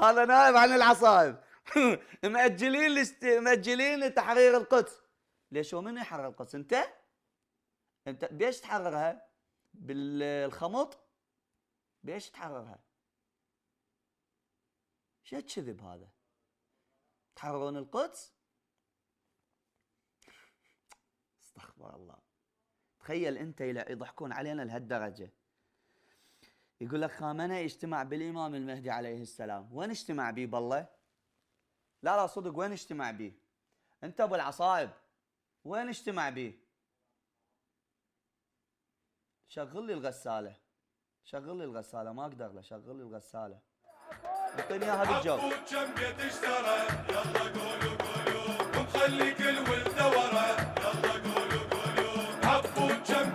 هذا نائب عن العصائب. مأجلين تحرير القدس. ليش؟ هو من يحرر القدس؟ انت بيش تحررها؟ بالخمط؟ بيش تحررها؟ شو كذب هذا؟ تحررون القدس؟ استغفر الله. تخيل انت يضحكون علينا لهالدرجه. يقول لك خامنئي يجتمع بالامام المهدي عليه السلام. وين اجتمع بيه بالله؟ لا صدق، وين اجتمع بيه؟ انت ابو العصائب وين اجتمع بيه؟ شغل لي الغساله، شغل لي الغساله، ما اقدر له، شغل لي الغساله، اعطيني اياها بالجو. عبود كم بيت اشترى، يلا قولوا قولوا، ومخلي كل ولده ورا، يلا قولوا قولوا. عبود كم